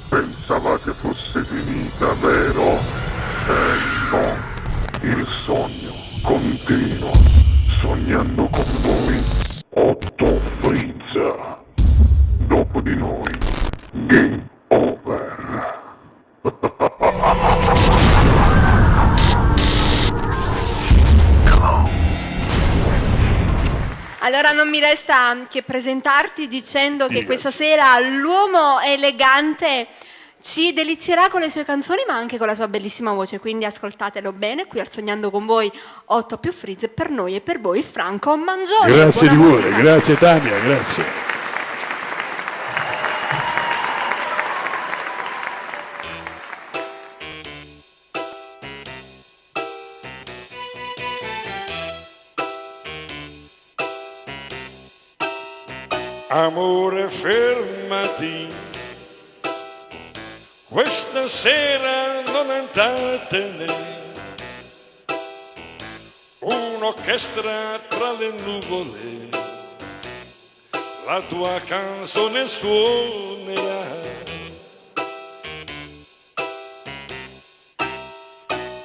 Pensavate fosse finita, vero? No. Il sogno continua. Sognando con voi. Otto Frizza. Dopo di noi. Game over. Allora non mi resta che presentarti dicendo che Dica, questa sì. sera l'uomo elegante ci delizierà con le sue canzoni ma anche con la sua bellissima voce, quindi ascoltatelo bene, qui al Sognando con voi 8 più Frizz, per noi e per voi Franco Mangione. Grazie di Buona cuore, musica. grazie Tania, grazie. Amore, fermati, questa sera non andatene, un'orchestra tra le nuvole, la tua canzone suonerà.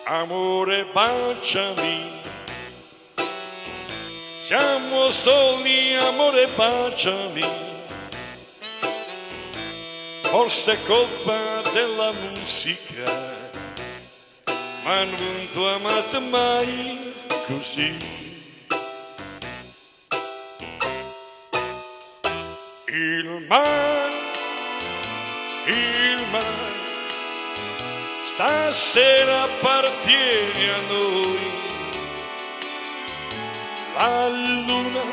Amore, baciami, siamo soli, amore, baciami, forse è colpa della musica, ma non ti ho amato mai così. Il mare, stasera appartiene a noi. La luna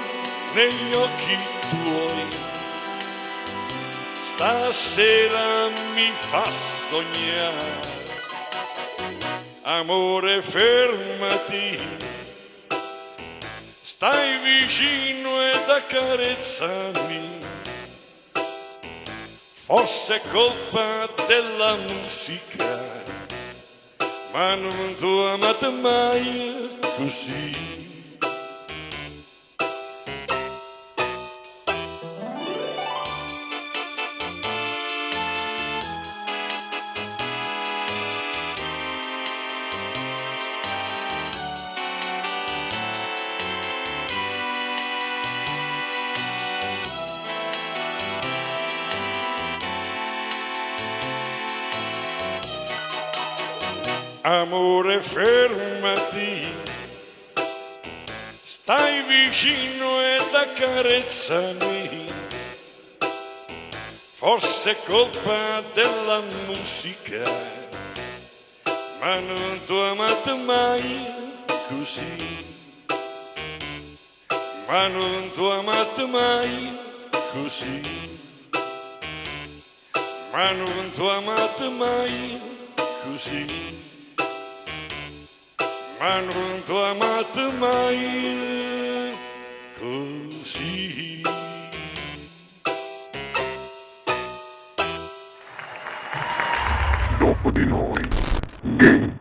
negli occhi tuoi, stasera mi fa sognare. Amore, fermati, stai vicino ed accarezzami. Forse è colpa della musica, ma non ti ho amato mai così. Amore, fermati, stai vicino ed accarezzami. Forse è colpa della musica, ma non ti ho amato mai così. Ma non ti ho amato mai così. Ma non ti ho amato mai così. Ma non ti ho amato mai così. Dopo di noi. Game